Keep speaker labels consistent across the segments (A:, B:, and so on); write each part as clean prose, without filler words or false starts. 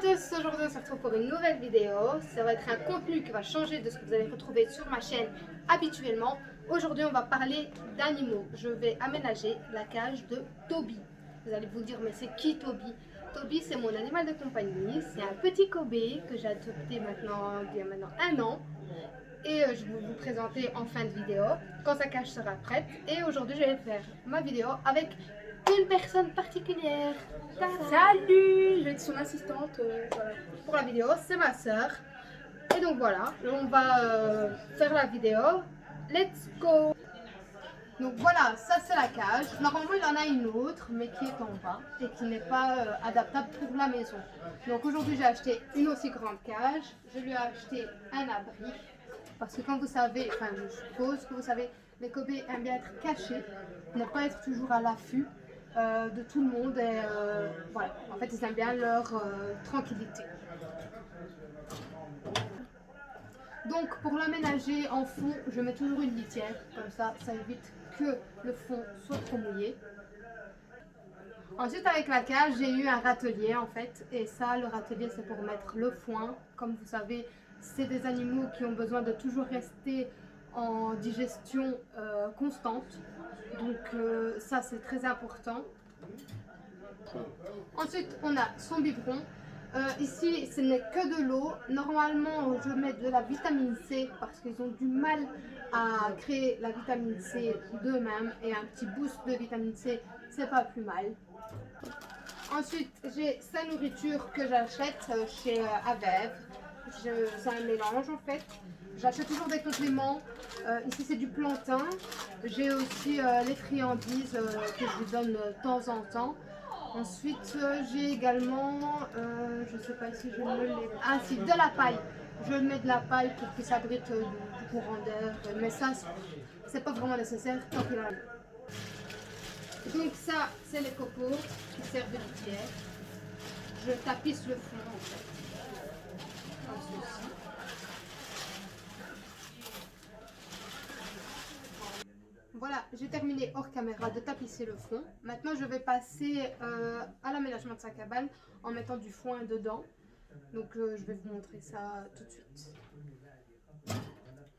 A: tous, aujourd'hui on se retrouve pour une nouvelle vidéo. Ça va être un contenu qui va changer de ce que vous allez retrouver sur ma chaîne habituellement. Aujourd'hui on va parler d'animaux. Je vais aménager la cage de Toby. Vous allez vous dire mais c'est qui Toby? Toby c'est mon animal de compagnie. C'est un petit Kobe que j'ai adopté il y a maintenant 1 an. Et je vais vous présenter en fin de vidéo quand sa cage sera prête. Et aujourd'hui je vais faire ma vidéo avec une personne particulière.
B: Salut, je vais être son assistante voilà.
A: Pour la vidéo, c'est ma soeur. Et donc voilà, on va faire la vidéo. Let's go! Donc voilà, ça c'est la cage. Normalement il en a une autre, mais qui est en bas et qui n'est pas adaptable pour la maison. Donc aujourd'hui j'ai acheté une aussi grande cage. Je lui ai acheté un abri. Parce que comme vous savez, enfin je suppose que vous savez, les Kobe aiment bien être cachés, ne pas être toujours à l'affût de tout le monde. Et voilà, en fait ils aiment bien leur tranquillité. Donc pour l'aménager en fond, je mets toujours une litière, comme ça évite que le fond soit trop mouillé. Ensuite avec la cage, j'ai eu un râtelier en fait, et ça le râtelier c'est pour mettre le foin. Comme vous savez, c'est des animaux qui ont besoin de toujours rester en digestion constante, donc ça c'est très important. Ensuite on a son biberon. Ici, ce n'est que de l'eau. Normalement, je mets de la vitamine C parce qu'ils ont du mal à créer la vitamine C d'eux-mêmes. Et un petit boost de vitamine C, c'est pas plus mal. Ensuite, j'ai sa nourriture que j'achète chez Avev. C'est un mélange en fait. J'achète toujours des compléments. Ici, c'est du plantain. J'ai aussi les friandises que je lui donne de temps en temps. Ensuite, j'ai également, je ne sais pas si je me l'ai... Ah si, de la paille. Je mets de la paille pour qu'il s'abrite du courant d'air. Mais ça, c'est pas vraiment nécessaire tant qu'il a... Donc ça, c'est les copeaux qui servent de litière. Je tapisse le fond en fait. Comme ceci. Voilà, j'ai terminé hors caméra de tapisser le fond. Maintenant, je vais passer à l'aménagement de sa cabane en mettant du foin dedans. Donc, je vais vous montrer ça tout de suite.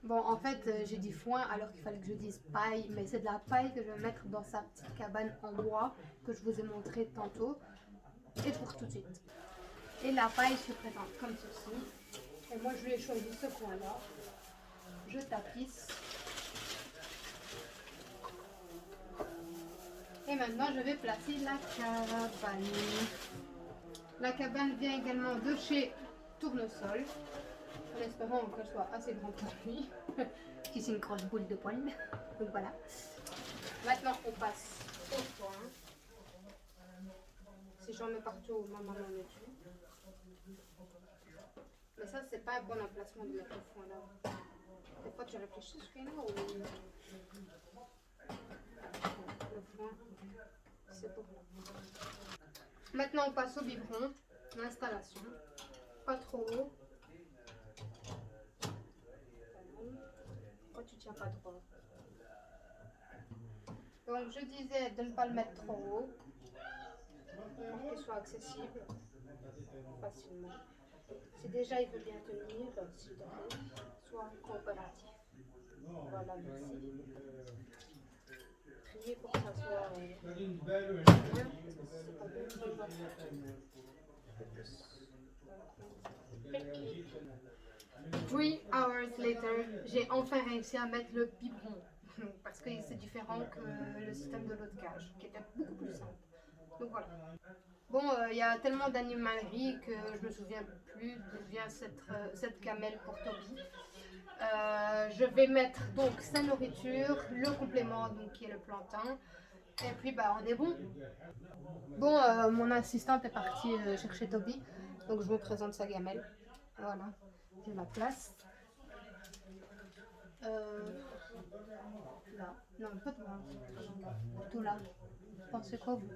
A: Bon, en fait, j'ai dit foin alors qu'il fallait que je dise paille, mais c'est de la paille que je vais mettre dans sa petite cabane en bois que je vous ai montré tantôt. Et pour tout de suite. Et la paille se présente comme ceci. Et moi, je lui ai choisi ce coin-là. Je tapisse. Et maintenant, je vais placer la cabane. La cabane vient également de chez Tournesol, en espérant qu'elle soit assez grande pour lui, qui c'est une grosse boule de poil. Donc voilà. Maintenant, on passe au foin. Si j'en mets partout, maman en met dessus. Mais ça, c'est pas un bon emplacement de mettre le foin là. Des fois, tu réfléchis ce qu'il y a là ou... Le foin, c'est pour là. Maintenant, on passe au biberon, l'installation. Pas trop haut. Pourquoi tu tiens pas droit? Donc, je disais de ne pas le mettre trop haut pour qu'il soit accessible facilement. Si déjà il veut bien tenir, s'il te plaît, sois coopératif. Voilà, merci. Priez pour que ça soit bien. 3 hours later, j'ai enfin réussi à mettre le biberon. Parce que c'est différent que le système de l'autre cage, qui était beaucoup plus simple. Donc voilà. Bon, il y a tellement d'animaleries que je me souviens plus d'où vient cette gamelle pour Toby. Je vais mettre donc sa nourriture, le complément donc qui est le plantain. Et puis bah on est bon. Bon, mon assistante est partie chercher Toby, donc je vous présente sa gamelle. Voilà, je la place. Là, non pas de là, tout là. Pensez quoi vous?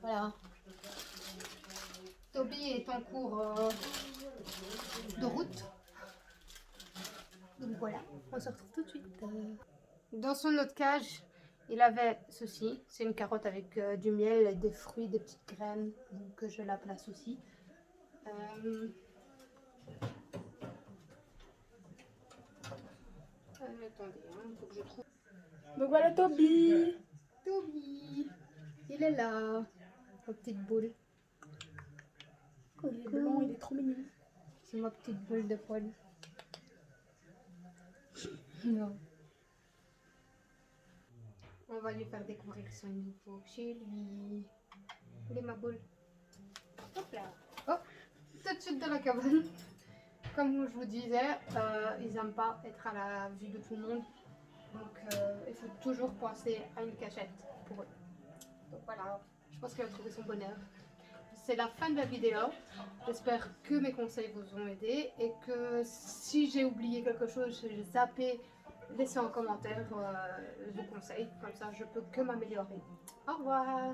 A: Voilà. Toby est en cours de route. Donc voilà, on se retrouve tout de suite. Dans son autre cage, il avait ceci. C'est une carotte avec du miel, des fruits, des petites graines. Donc je la place aussi. Attendez, il faut que je trouve.
B: Donc voilà Toby.
A: Toby, il est là, ma petite boule.
B: Oh, il est blanc, il est trop mignon.
A: C'est ma petite boule de poil. Non. On va lui faire découvrir son nouveau chez lui. Il est ma boule.
B: Hop là.
A: Oh, tout de suite dans la cabane. Comme je vous disais, ils n'aiment pas être à la vue de tout le monde. Donc il faut toujours penser à une cachette pour eux. Donc voilà, je pense qu'il va trouver son bonheur. C'est la fin de la vidéo. J'espère que mes conseils vous ont aidé et que si j'ai oublié quelque chose, si j'ai zappé, laissez en commentaire vos conseils. Comme ça, je peux que m'améliorer. Au revoir!